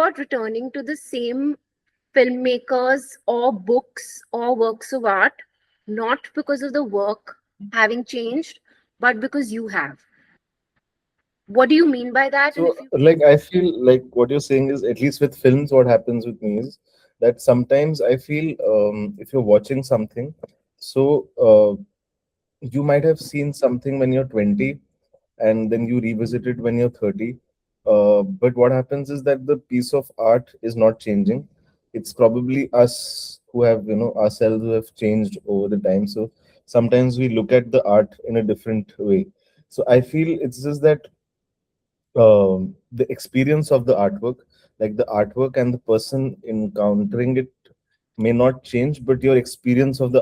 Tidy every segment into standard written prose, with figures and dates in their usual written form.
about returning to the same filmmakers or books or works of art, not because of the work having changed, but because you have. What do you mean by that? And So, if you like, I feel like what you're saying is, at least with films, what happens with me is that sometimes I feel if you're watching something, so you might have seen something when you're 20 and then you revisit it when you're 30. But what happens is that the piece of art is not changing. It's probably us who have, ourselves who have changed over the time. So sometimes we look at the art in a different way. So I feel it's just that the experience of the artwork, like the artwork and the person encountering it may not change, but your experience of the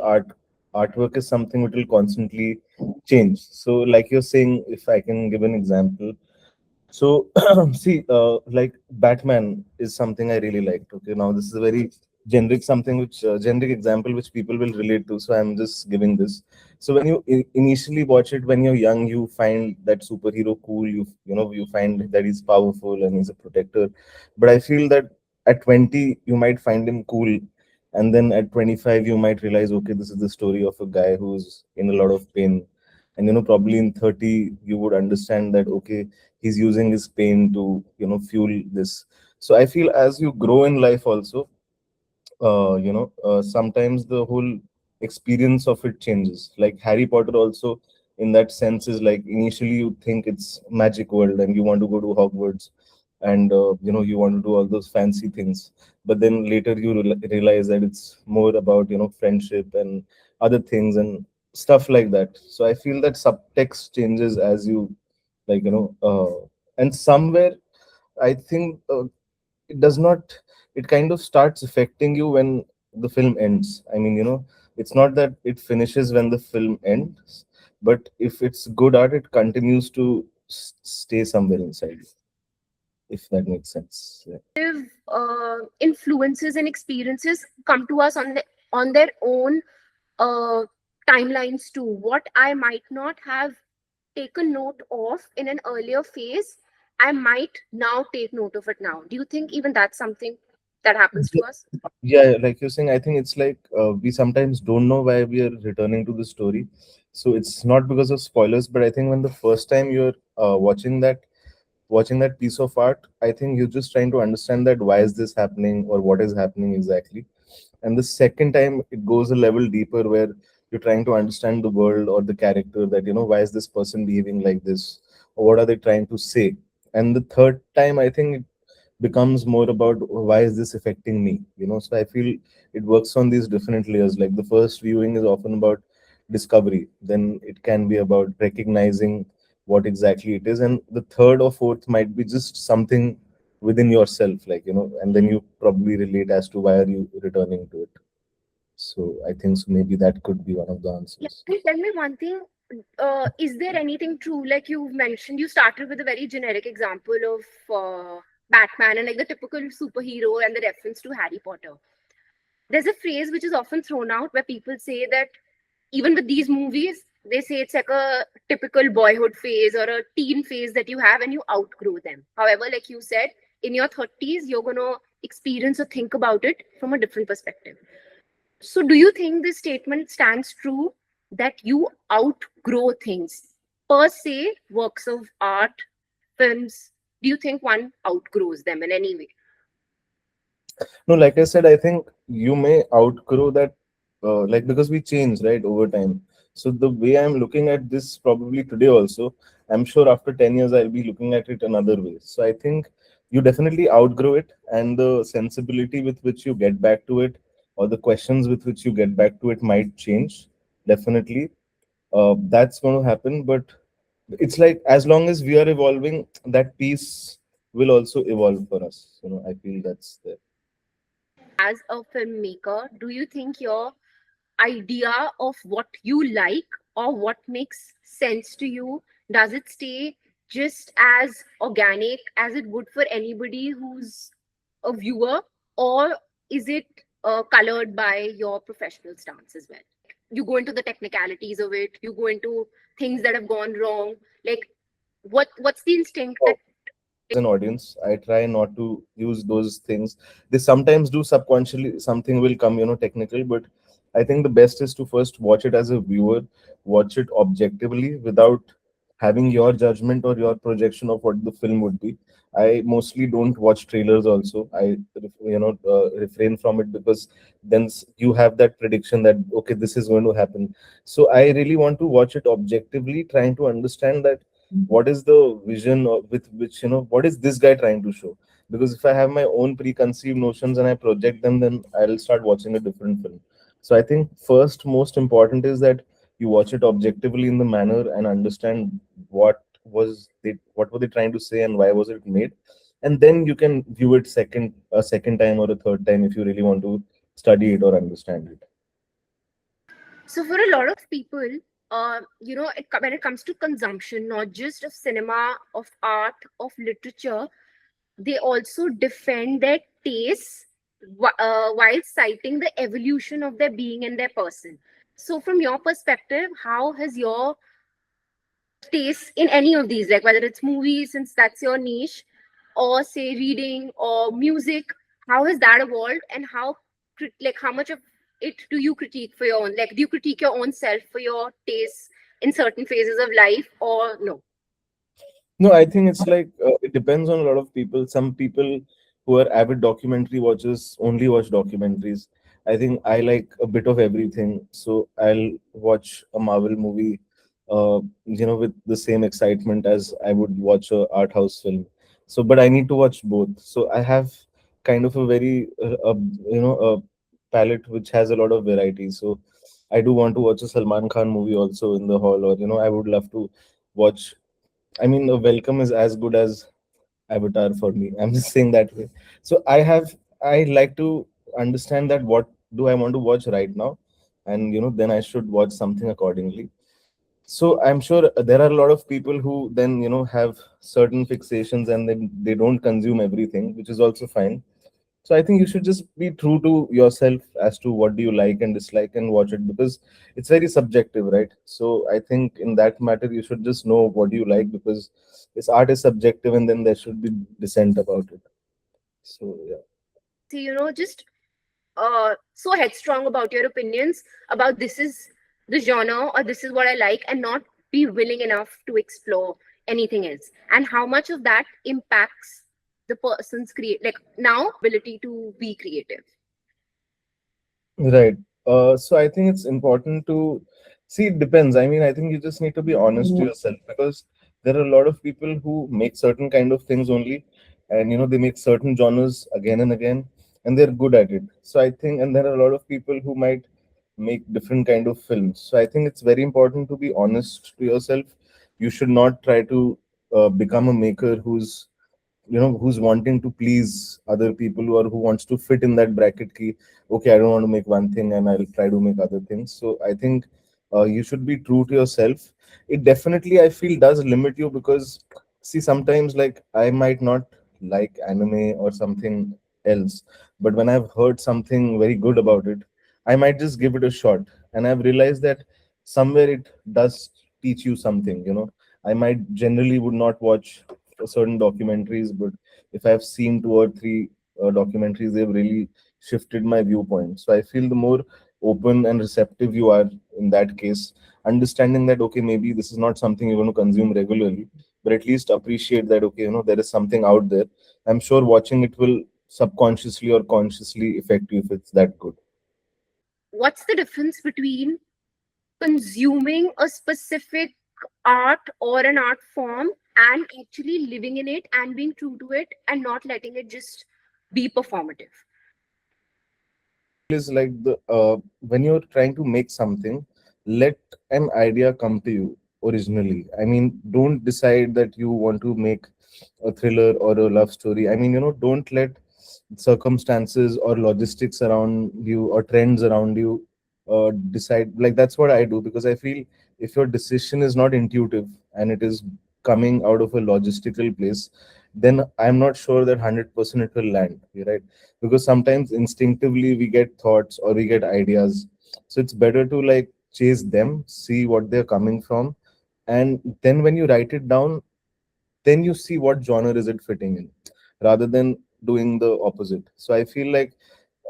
artwork is something which will constantly change. So like you're saying, if I can give an example, so see, like Batman is something I really liked. Okay, now this is a very generic something which generic example which people will relate to. So I'm just giving this. So when you initially watch it when you're young, you find that superhero cool. You find that he's powerful and he's a protector. But I feel that at 20 you might find him cool, and then at 25 you might realize, okay, this is the story of a guy who's in a lot of pain, and probably in 30 you would understand that, okay, he's using his pain to fuel this. So I feel as you grow in life also, sometimes the whole experience of it changes. Like Harry Potter also, in that sense, is like initially you think it's magic world and you want to go to Hogwarts, and you want to do all those fancy things, but then later you realize that it's more about friendship and other things and stuff like that. So I feel that subtext changes as you, like, and somewhere I think it does not, it kind of starts affecting you when the film ends. I mean, it's not that it finishes when the film ends, but if it's good art, it continues to stay somewhere inside you, if that makes sense. Yeah. live influences and experiences come to us on their own uh, timelines too. What I might not have taken note of in an earlier phase, I might now take note of it now. Do you think even that's something that happens to us? Yeah, like you're saying, I think it's like we sometimes don't know why we are returning to the story. So it's not because of spoilers, but I think when the first time you're watching that piece of art, I think you're just trying to understand that why is this happening or what is happening exactly. And the second time it goes a level deeper where you're trying to understand the world or the character, that why is this person behaving like this, or what are they trying to say. And the third time I think it becomes more about why is this affecting me. So I feel it works on these different layers. Like the first viewing is often about discovery, then it can be about recognizing what exactly it is, and the third or fourth might be just something within yourself, like, and then you probably relate as to why are you returning to it. So I think so maybe that could be one of the Yeah, answers. please tell me one thing. Is there anything true? Like you mentioned, you started with a very generic example of Batman and like the typical superhero and the reference to Harry Potter. There's a phrase which is often thrown out where people say that even with these movies, they say it's like a typical boyhood phase or a teen phase that you have and you outgrow them. However, like you said, in your 30s, you're going to experience or think about it from a different perspective. So, do you think this statement stands true that you outgrow things per se, works of art, films? Do you think one outgrows them in any way? No, like I said, I think you may outgrow that, like because we change, right, over time. So the way I'm looking at this probably today also, I'm sure after 10 years I'll be looking at it another way. So I think you definitely outgrow it, and the sensibility with which you get back to it, or the questions with which you get back to it might change. Definitely, that's going to happen. But it's like as long as we are evolving, that piece will also evolve for us. I feel that's there. As a filmmaker, do you think your idea of what you like or what makes sense to you, does it stay just as organic as it would for anybody who's a viewer, or is it colored by your professional stance as well? You go into the technicalities of it, you go into things that have gone wrong, like what's the instinct that an audience. I try not to use those things. They sometimes do subconsciously, something will come, technical, but I think the best is to first watch it as a viewer, watch it objectively without having your judgment or your projection of what the film would be. I mostly don't watch trailers also. Refrain from it because then you have that prediction that okay, this is going to happen. So I really want to watch it objectively, trying to understand that what is the vision with which, what is this guy trying to show. Because if I have my own preconceived notions and I project them, then I'll start watching a different film. So I think first most important is that you watch it objectively in the manner and understand what were they trying to say and why was it made, and then you can view it a second time or a third time if you really want to study it or understand it. So for a lot of people, when it comes to consumption, not just of cinema, of art, of literature, they also defend their tastes while citing the evolution of their being and their person. So from your perspective, how has your taste in any of these, like whether it's movies, since that's your niche, or say reading or music, how has that evolved, and how much of it do you critique for your own, like do you critique your own self for your tastes in certain phases of life, or no? No, I think it's like it depends on a lot of people. Some people who are avid documentary watchers only watch documentaries. I think I like a bit of everything, so I'll watch a Marvel movie, with the same excitement as I would watch a art house film. So, but I need to watch both. So I have kind of a very, a palette which has a lot of variety. So I do want to watch a Salman Khan movie also in the hall, or I would love to watch. I mean, the welcome is as good as Avatar for me. I'm just saying that way. So I like to understand that what do I want to watch right now, and then I should watch something accordingly. So I'm sure there are a lot of people who then have certain fixations and then they don't consume everything, which is also fine. So I think you should just be true to yourself as to what do you like and dislike and watch it, because it's very subjective, right? So I think in that matter you should just know what you like, because this art is subjective and then there should be dissent about it. So yeah. See, just so headstrong about your opinions about this is the genre or this is what I like, and not be willing enough to explore anything else, and how much of that impacts the person's create like now ability to be creative. Right. So I think it's important to see, it depends. I mean, I think you just need to be honest to yourself, because there are a lot of people who make certain kind of things only, and they make certain genres again and again, and they're good at it. So I think, and there are a lot of people who might make different kind of films. So I think it's very important to be honest to yourself. You should not try to become a maker who's wanting to please other people, or who wants to fit in that bracket key. Okay, I don't want to make one thing and I'll try to make other things. So I think you should be true to yourself. It definitely, I feel, does limit you, because see, sometimes like I might not like anime or something else, but when I've heard something very good about it, I might just give it a shot, and I've realized that somewhere it does teach you something. I might generally would not watch certain documentaries, but if I've seen two or three documentaries, they've really shifted my viewpoint. So I feel the more open and receptive you are in that case, understanding that okay, maybe this is not something you're going to consume regularly, but at least appreciate that okay, there is something out there. I'm sure watching it will subconsciously or consciously affect you if it's that good. What's the difference between consuming a specific art or an art form and actually living in it and being true to it and not letting it just be performative? Is like the when you're trying to make something, let an idea come to you originally. I mean, don't decide that you want to make a thriller or a love story. I mean, don't let circumstances or logistics around you or trends around you decide. Like, that's what I do, because I feel if your decision is not intuitive and it is coming out of a logistical place, then I'm not sure that 100% it will land, right? Because sometimes instinctively we get thoughts or we get ideas, so it's better to like chase them, see what they're coming from, and then when you write it down, then you see what genre is it fitting in, rather than doing the opposite. So I feel like,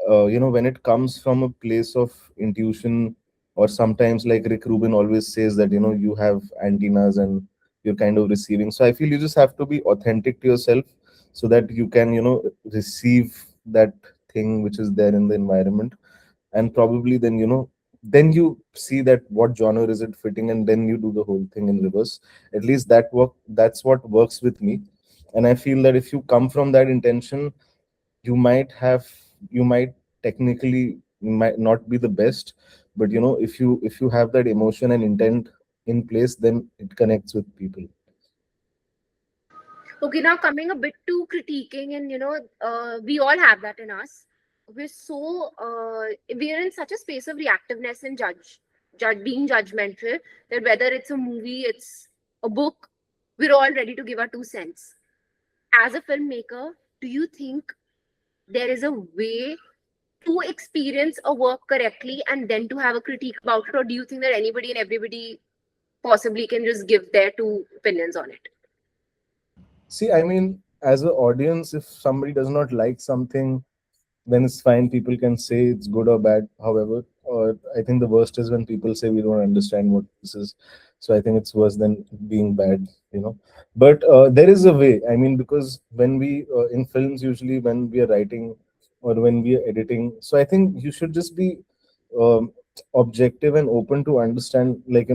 when it comes from a place of intuition, or sometimes like Rick Rubin always says that, you have antennas and you're kind of receiving. So I feel you just have to be authentic to yourself, so that you can, receive that thing which is there in the environment. And probably then, then you see that what genre is it fitting, and then you do the whole thing in reverse. At least that's what works with me. And I feel that if you come from that intention, you might have you might technically, you might not be the best, but if you have that emotion and intent in place, then it connects with people. Okay, now coming a bit to critiquing, and we all have that in us. We're in such a space of reactiveness and being judgmental, that whether it's a movie, it's a book, we're all ready to give our 2 cents. As a filmmaker, do you think there is a way to experience a work correctly and then to have a critique about it, or do you think that anybody and everybody possibly can just give their 2 opinions on it? See, I mean, as an audience, if somebody does not like something, then it's fine. People can say it's good or bad. However, or I think the worst is when people say we don't understand what this is. So I think it's worse than being bad. But there is a way. I mean, because when we in films, usually when we are writing or when we are editing, so I think you should just be um, objective and open to understand. Like,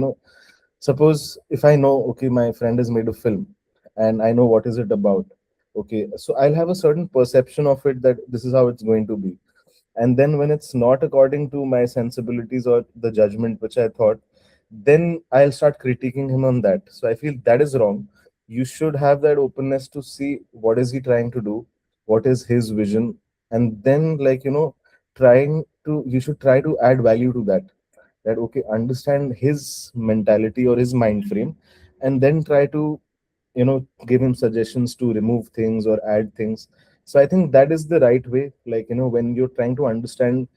suppose if I know, okay, my friend has made a film, and I know what is it about. Okay, so I'll have a certain perception of it, that this is how it's going to be. And then when it's not according to my sensibilities or the judgment which I thought, then I'll start critiquing him on that. So I feel that is wrong. You should have that openness to see what is he trying to do, what is his vision, and then, like, you should try to add value to that. That, okay, understand his mentality or his mind frame, and then try to, give him suggestions to remove things or add things. So I think that is the right way, like, when you're trying to understand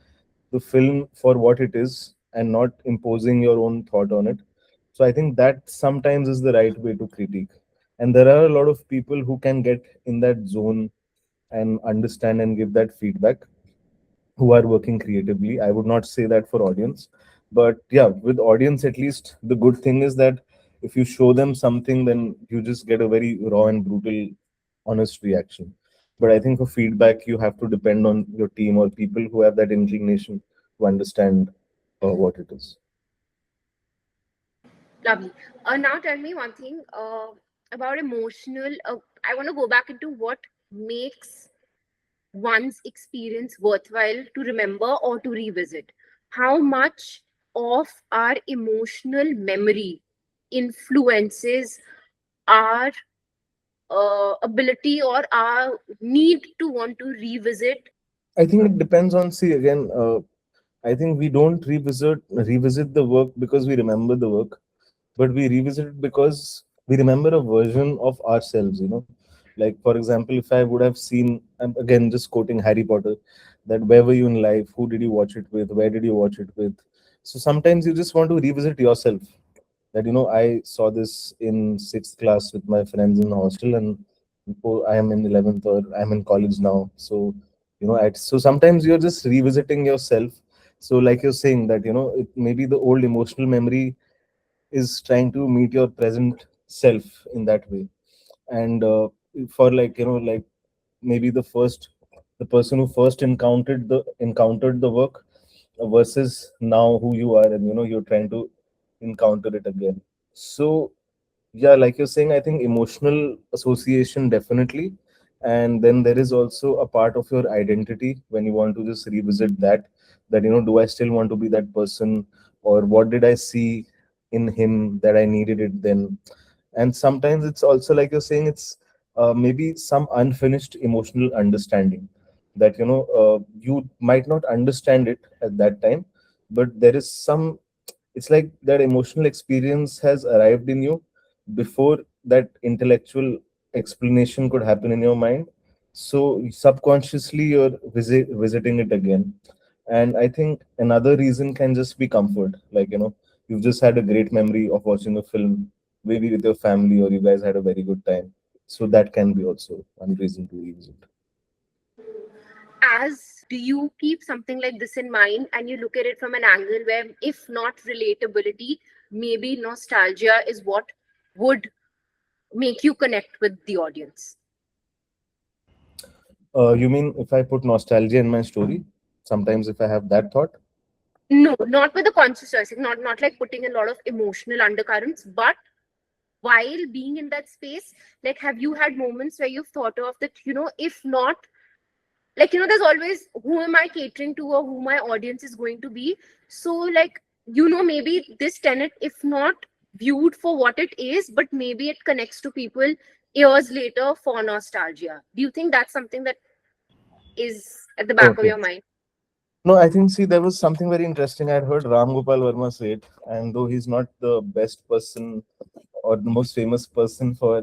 the film for what it is and not imposing your own thought on it. So I think that sometimes is the right way to critique. And there are a lot of people who can get in that zone and understand and give that feedback, who are working creatively. I would not say that for audience, but yeah, with audience, at least the good thing is that if you show them something, then you just get a very raw and brutal, honest reaction. But I think for feedback, you have to depend on your team or people who have that inclination to understand what it is. Lovely. Now tell me one thing about emotional. I want to go back into what makes one's experience worthwhile to remember or to revisit. How much of our emotional memory influences our ability or our need to want to revisit? I think it depends on, see, again, I think we don't revisit the work because we remember the work, but we revisit it because we remember a version of ourselves. Like, for example, if I would have seen, I'm again just quoting Harry Potter, that where were you in life, who did you watch it with, where did you watch it with. So sometimes you just want to revisit yourself, that, I saw this in sixth class with my friends in the hostel, and oh, I am in 11th, or I'm in college now. So, so sometimes you're just revisiting yourself. So like you're saying that, it maybe the old emotional memory is trying to meet your present self in that way. And for, like, like, maybe the person who first encountered the work, versus now who you are, and you're trying to encounter it again. So yeah, like you're saying, I think emotional association, definitely. And then there is also a part of your identity when you want to just revisit that, do I still want to be that person, or what did I see in him that I needed it then. And sometimes it's also, like you're saying, it's maybe some unfinished emotional understanding, that, you might not understand it at that time, but there is some, it's like that emotional experience has arrived in you before that intellectual explanation could happen in your mind. So subconsciously you're visiting it again. And I think another reason can just be comfort. Like, you've just had a great memory of watching a film, maybe with your family, or you guys had a very good time. So that can be also one reason to use it. As do you keep something like this in mind and you look at it from an angle where, if not relatability, maybe nostalgia is what would make you connect with the audience? You mean if I put nostalgia in my story? Sometimes if I have that thought. No, not with the conscious choice, not like putting a lot of emotional undercurrents, but while being in that space, like, have you had moments where you've thought of that, if not, like, there's always who am I catering to or who my audience is going to be. So, like, maybe this tenet, if not viewed for what it is, but maybe it connects to people years later for nostalgia. Do you think that's something that is at the back of Okay. your mind? No, I think, see, there was something very interesting. I'd heard Ram Gopal Verma say it, and though he's not the best person or the most famous person for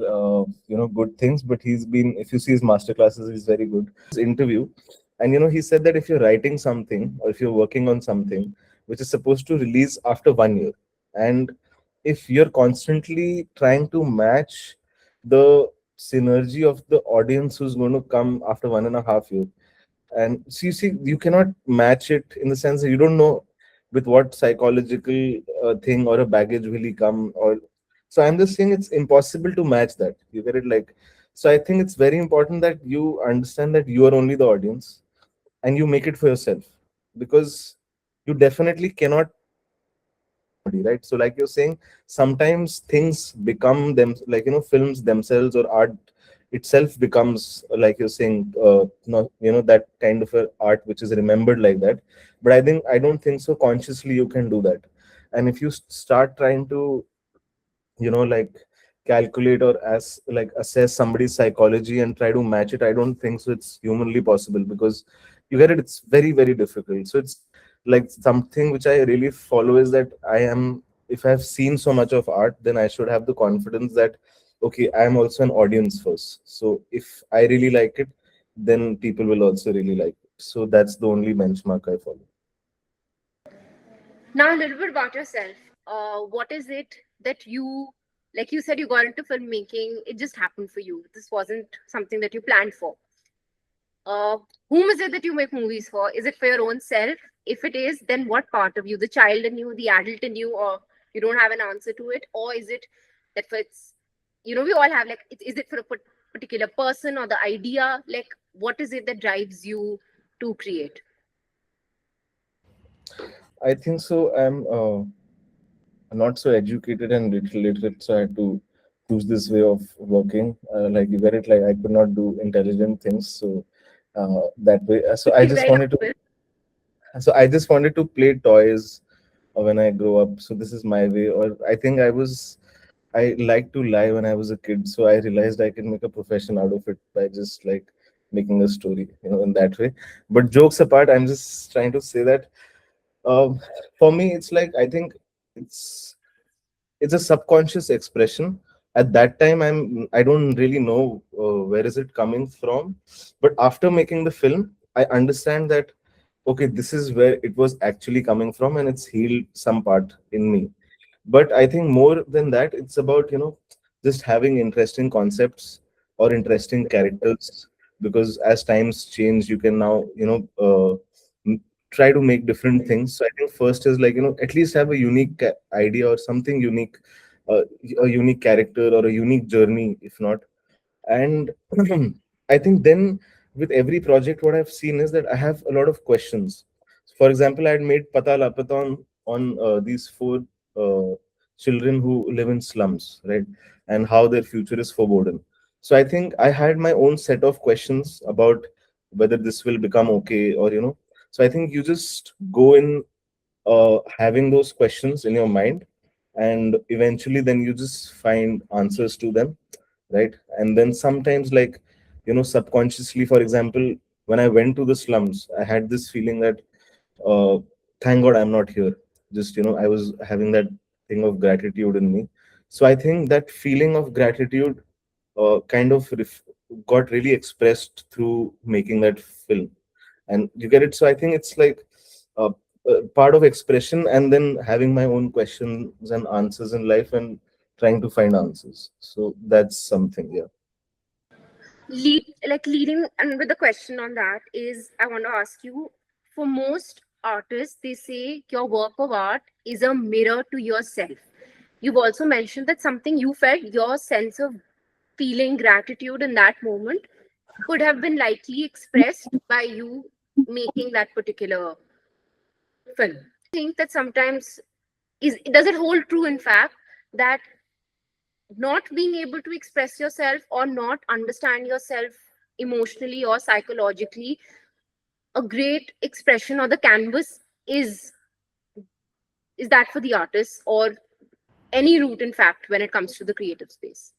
good things, but he's been, if you see his master classes, he's very good. Interview, and he said that if you're writing something or if you're working on something which is supposed to release after 1 year, and if you're constantly trying to match the synergy of the audience who's going to come after 1.5 years, and see, you cannot match it in the sense that you don't know with what psychological thing or a baggage will he come, or so I'm just saying it's impossible to match that. You get it? Like, so I think it's very important that you understand that you are only the audience and you make it for yourself, because you definitely cannot, right? So like you're saying, sometimes things become them, like films themselves or art itself becomes, like you're saying, not that kind of a art which is remembered like that. But I don't think so consciously you can do that. And if you start trying to like calculate or as like assess somebody's psychology and try to match it, I don't think so it's humanly possible, because you get it, it's very very difficult. So it's like something which I really follow is that I am, if I've seen so much of art, then I should have the confidence that okay, I am also an audience first. So if I really like it, then people will also really like it. So that's the only benchmark I follow. Now, a little bit about yourself. What is it that you, like you said, you got into filmmaking? It just happened for you. This wasn't something that you planned for. Uh, whom is it that you make movies for? Is it for your own self? If it is, then what part of you, the child in you, the adult in you, or you don't have an answer to it? Or is it that for it's, we all have, like, is it for a particular person or the idea? Like, what is it that drives you to create? I think so. I'm not so educated and literate, so I had to choose this way of working. Like you get it, like I could not do intelligent things, so that way. Very humble. So I just wanted to play toys when I grow up. So this is my way. Or I think I liked to lie when I was a kid, so I realized I can make a profession out of it by just like making a story, in that way. But jokes apart, I'm just trying to say that um, for me, it's like I think it's it's a subconscious expression. At that time, I don't really know where is it coming from, but after making the film, I understand that okay, this is where it was actually coming from, and it's healed some part in me. But I think more than that, it's about just having interesting concepts or interesting characters, because as times change, you can now m- try to make different things. So I think first is like at least have a unique idea or something unique, uh, a unique character or a unique journey, if not. And I think then with every project, what I've seen is that I have a lot of questions. For example, I had made Pata Lapata on these four children who live in slums, right? And how their future is foreboding. So I think I had my own set of questions about whether this will become okay, or so I think you just go in having those questions in your mind, and eventually then you just find answers to them, right? And then sometimes, like subconsciously, for example, when I went to the slums, I had this feeling that uh, thank god I'm not here. Just I was having that thing of gratitude in me. So I think that feeling of gratitude kind of got really expressed through making that film. And you get it? So I think it's like uh, part of expression, and then having my own questions and answers in life and trying to find answers. So that's something, yeah. Leading and with the question on that is, I want to ask you, for most artists, they say your work of art is a mirror to yourself. You've also mentioned that something you felt, your sense of feeling gratitude in that moment, could have been likely expressed by you making that particular film. Think that sometimes, is does it hold true in fact that not being able to express yourself or not understand yourself emotionally or psychologically, a great expression or the canvas is that for the artist, or any route in fact when it comes to the creative space?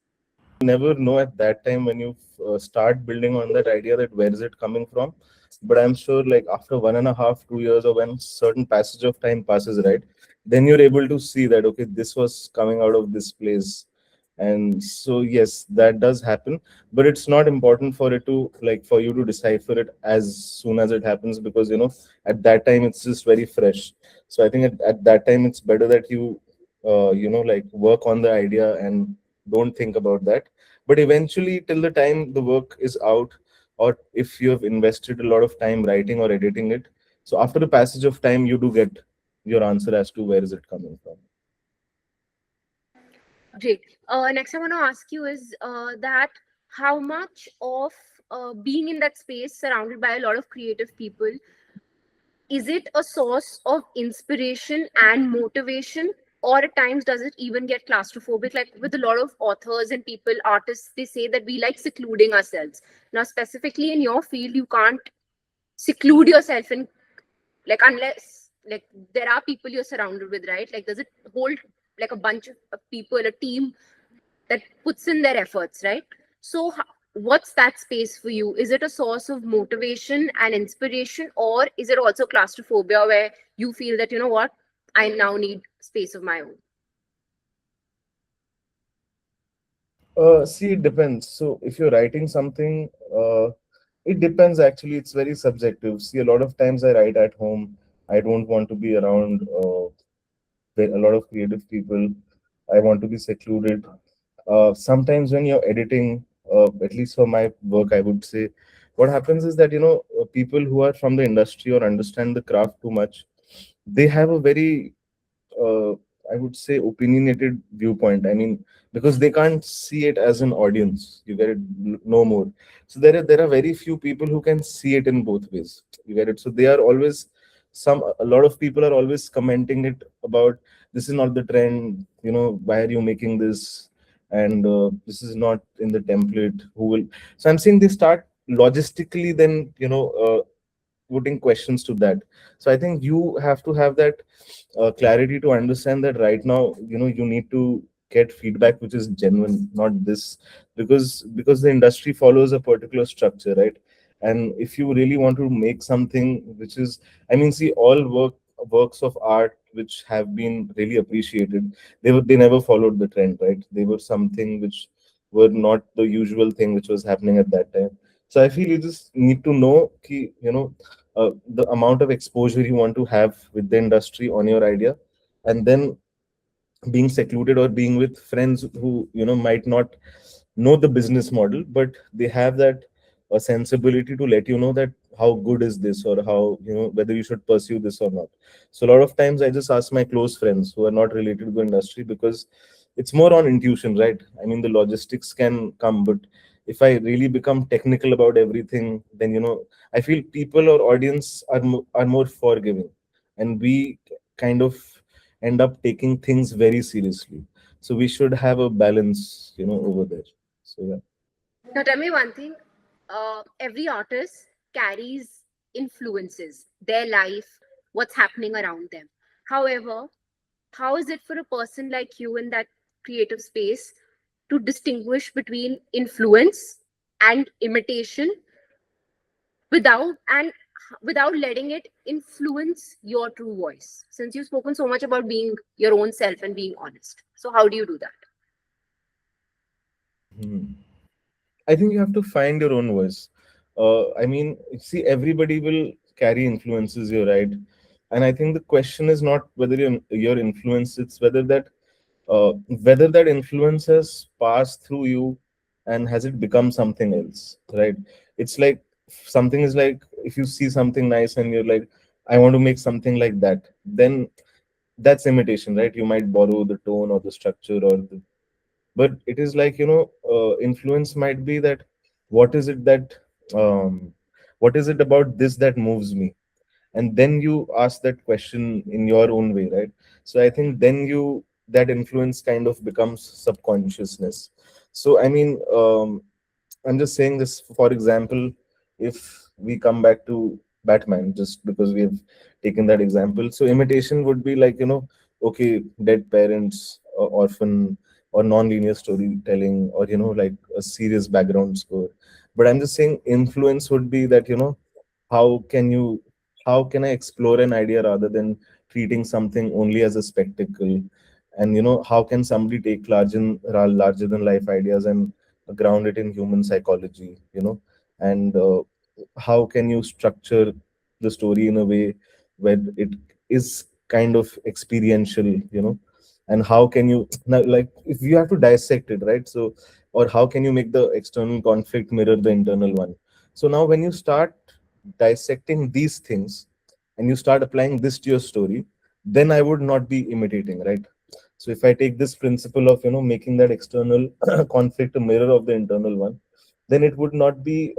Never know at that time when you start building on that idea that where is it coming from. But I'm sure like after 1.5 2 years, or when certain passage of time passes, right, then you're able to see that okay, this was coming out of this place. And so yes, that does happen, but it's not important for it to like for you to decipher it as soon as it happens, because at that time it's just very fresh. So I think at that time it's better that you like work on the idea and don't think about that. But eventually, till the time the work is out, or if you have invested a lot of time writing or editing it, so after the passage of time you do get your answer as to where is it coming from. Great. Next I want to ask you is that how much of being in that space surrounded by a lot of creative people, is it a source of inspiration and motivation, or at times does it even get claustrophobic? Like with a lot of authors and people, artists, they say that we like secluding ourselves. Now specifically in your field, you can't seclude yourself in, like, unless like there are people you're surrounded with, right? Like does it hold like a bunch of people, a team that puts in their efforts, right? So, what's that space for you? Is it a source of motivation and inspiration, or is it also claustrophobia where you feel that, you know what, I now need space of my own? See, it depends. So if you're writing something, it depends actually. It's very subjective. See, a lot of times I write at home. I don't want to be around a lot of creative people. I want to be secluded. Sometimes when you're editing, at least for my work, I would say, what happens is that people who are from the industry or understand the craft too much, they have a very uh, I would say opinionated viewpoint. I mean, because they can't see it as an audience. You get it no more. So there are very few people who can see it in both ways. You get it. So they are always a lot of people are always commenting it about this is not the trend. Why are you making this? And this is not in the template. Who will? So I'm saying they start logistically, then putting questions to that. So I think you have to have that clarity to understand that right now you need to get feedback which is genuine, not this, because the industry follows a particular structure, right? And if you really want to make something which is, I mean, see, all works of art which have been really appreciated, they never followed the trend, right? They were something which were not the usual thing which was happening at that time. So I feel you just need to know ki, the amount of exposure you want to have with the industry on your idea, and then being secluded or being with friends who might not know the business model, but they have that sensibility to let you know that how good is this, or how whether you should pursue this or not. So a lot of times I just ask my close friends who are not related to the industry, because it's more on intuition, right? I mean, the logistics can come, but if I really become technical about everything, then I feel people or audience are more forgiving, and we kind of end up taking things very seriously. So we should have a balance over there. So yeah. Now, tell me one thing. Every artist carries influences, their life, what's happening around them. However, how is it for a person like you in that creative space to distinguish between influence and imitation without without letting it influence your true voice, since you've spoken so much about being your own self and being honest? So how do you do that? Hmm. I think you have to find your own voice. I mean, see, everybody will carry influences, you're right. And I think the question is not whether your influence, it's whether that influence has passed through you, and has it become something else, right? It's like something is like, if you see something nice and you're like, I want to make something like that, then that's imitation, right? You might borrow the tone or the structure or the, but it is like, influence might be that, what is it that, um what is it about this that moves me? And then you ask that question in your own way, right? So I think then you, that influence kind of becomes subconsciousness. So I mean, I'm just saying this for example, if we come back to Batman, just because we have taken that example. So imitation would be like, okay, dead parents, or orphan, or non-linear storytelling, or like a serious background score. But I'm just saying influence would be that, how can you, how can I explore an idea rather than treating something only as a spectacle? And how can somebody take larger than life ideas and ground it in human psychology, and how can you structure the story in a way where it is kind of experiential, and how can you now, like, if you have to dissect it, right? So, or how can you make the external conflict mirror the internal one? So now when you start dissecting these things and you start applying this to your story, then I would not be imitating, right? So if I take this principle of, making that external conflict a mirror of the internal one, then it would not be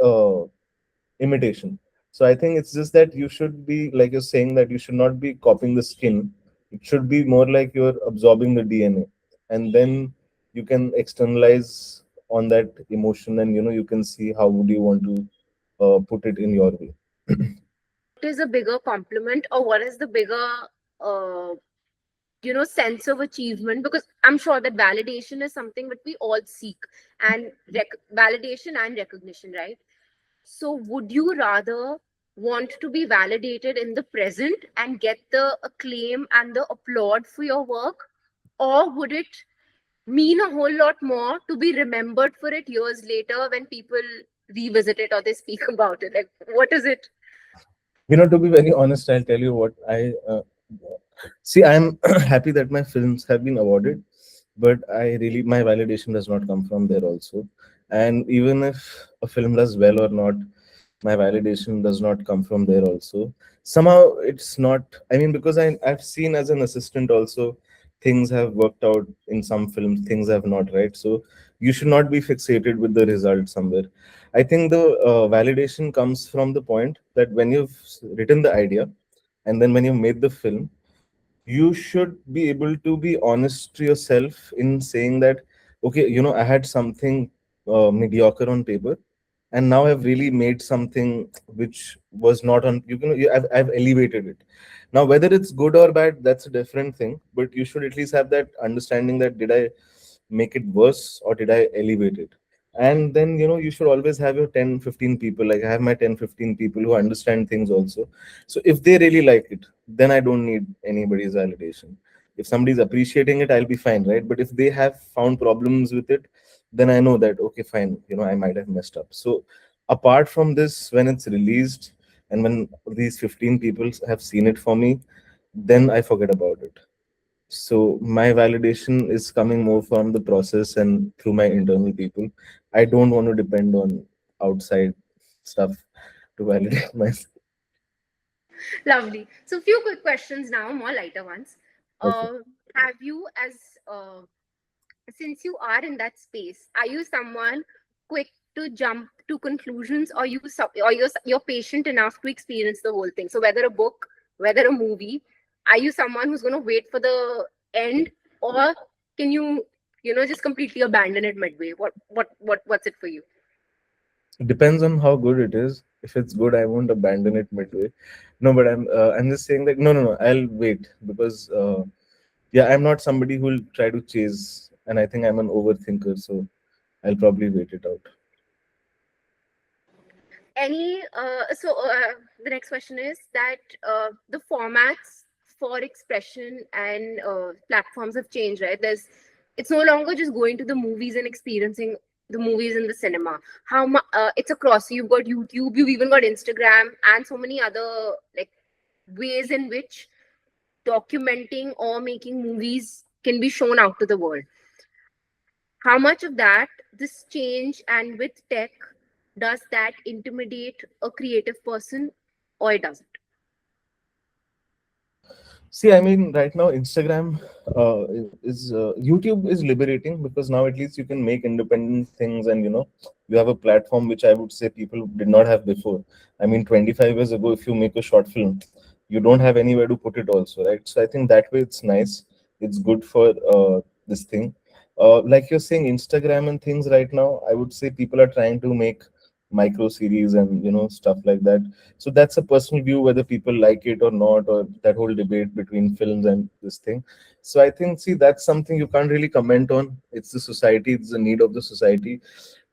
imitation. So I think it's just that you should be, like you're saying, that you should not be copying the skin. It should be more like you're absorbing the DNA, and then you can externalize on that emotion, and you can see how would you want to put it in your way. What is a bigger compliment, or what is the bigger uh, sense of achievement? Because I'm sure that validation is something that we all seek, and validation and recognition, right? So would you rather want to be validated in the present and get the acclaim and the applaud for your work, or would it mean a whole lot more to be remembered for it years later when people revisit it or they speak about it? Like, what is it? To be very honest, I'll tell you what I see. I'm happy that my films have been awarded, but my validation does not come from there also. And even if a film does well or not, my validation does not come from there also. Somehow it's not. I mean, because I've seen as an assistant also, things have worked out in some films, things have not, right? So you should not be fixated with the result somewhere. I think the validation comes from the point that when you've written the idea, and then when you've made the film, you should be able to be honest to yourself in saying that, okay, I had something mediocre on paper, and now I've really made something which was not on. I've elevated it. Now, whether it's good or bad, that's a different thing. But you should at least have that understanding that, did I make it worse or did I elevate it? And then you should always have your 10, 15 people. Like, I have my 10, 15 people who understand things also. So if they really like it, then I don't need anybody's validation. If somebody's appreciating it, I'll be fine, right? But if they have found problems with it, then I know that, okay, fine, I might have messed up. So apart from this, when it's released and when these 15 people have seen it for me, then I forget about it. So my validation is coming more from the process and through my internal people. I don't want to depend on outside stuff to validate myself. Lovely. So, few quick questions now, more lighter ones. Okay. Uh, have you, as since you are in that space, are you someone quick to jump to conclusions, or you're patient enough to experience the whole thing? So, whether a book, whether a movie, are you someone who's going to wait for the end, or can you, just completely abandon it midway? What's it for you? It depends on how good it is. If it's good, I won't abandon it midway. No, but I'm just saying that, no, I'll wait, because yeah, I'm not somebody who'll try to chase, and I think I'm an overthinker, so I'll probably wait it out. The next question is that the formats for expression and platforms have changed, right? It's no longer just going to the movies and experiencing the movies in the cinema. It's across. You've got YouTube, you've even got Instagram, and so many other like ways in which documenting or making movies can be shown out to the world. How much of that this change and with tech, does that intimidate a creative person or it doesn't? See, I mean, right now Instagram is YouTube is liberating because now at least you can make independent things, and you have a platform which I would say people did not have before. I mean, 25 years ago, if you make a short film, you don't have anywhere to put it also, right? So I think that way it's nice. It's good for this thing. Like you're saying, Instagram and things right now, I would say people are trying to make micro series and stuff like that. So that's a personal view whether people like it or not, or that whole debate between films and this thing. So I think, see, that's something you can't really comment on. It's the society, it's the need of the society.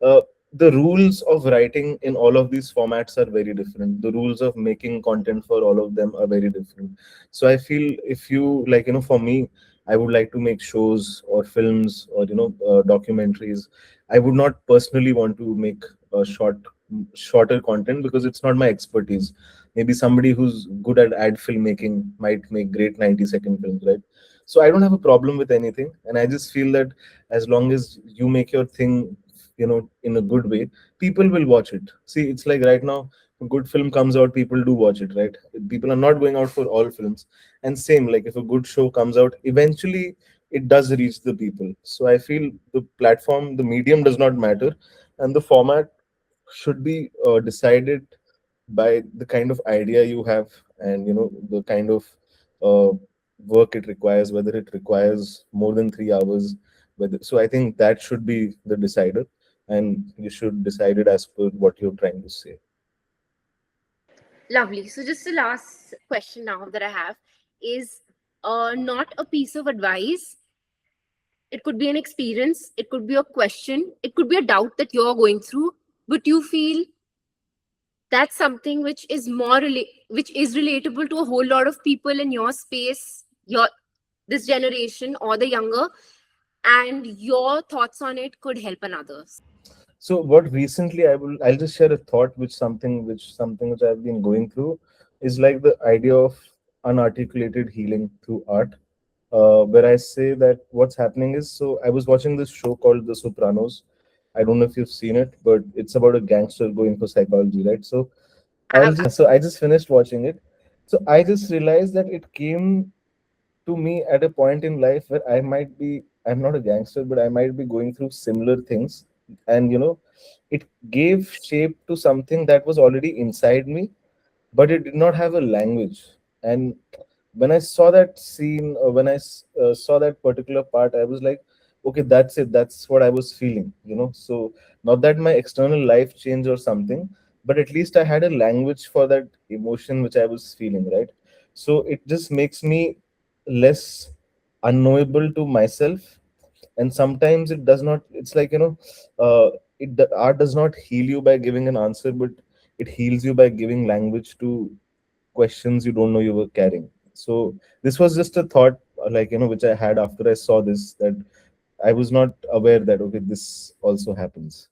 uh, the rules of writing in all of these formats are very different. The rules of making content for all of them are very different. So I feel, if you like, for me, I would like to make shows or films or documentaries. I would not personally want to make a shorter content because it's not my expertise. Maybe somebody who's good at ad filmmaking might make great 90-second films, right? So I don't have a problem with anything, and I just feel that as long as you make your thing, in a good way, people will watch it. See, it's like right now, a good film comes out, people do watch it, right? People are not going out for all films. And same, like if a good show comes out, eventually it does reach the people. So I feel the platform, the medium does not matter, and the format should be decided by the kind of idea you have, and the kind of uh, work it requires, whether it requires more than 3 hours. Whether, so I think that should be the decider, and you should decide it as per what you're trying to say. Lovely. So, just the last question now that I have is not a piece of advice. It could be an experience, it could be a question, it could be a doubt that you're going through, but you feel that's something which is which is relatable to a whole lot of people in your space, your this generation or the younger, and your thoughts on it could help another. So what recently I'll just share a thought, which I've been going through, is like the idea of unarticulated healing through art. Where I say that what's happening is, so I was watching this show called The Sopranos. I don't know if you've seen it, but it's about a gangster going for psychology, right? So I just finished watching it. So I just realized that it came to me at a point in life where I'm not a gangster, but I might be going through similar things. And it gave shape to something that was already inside me, but it did not have a language. And when I saw that scene, when I saw that particular part, I was like, okay, that's it. That's what I was feeling. So not that my external life changed or something, but at least I had a language for that emotion which I was feeling, right? So it just makes me less unknowable to myself. And sometimes it does not. It's like, the art does not heal you by giving an answer, but it heals you by giving language to questions you don't know you were carrying. So this was just a thought, like, which I had after I saw this, that I was not aware that, okay, this also happens.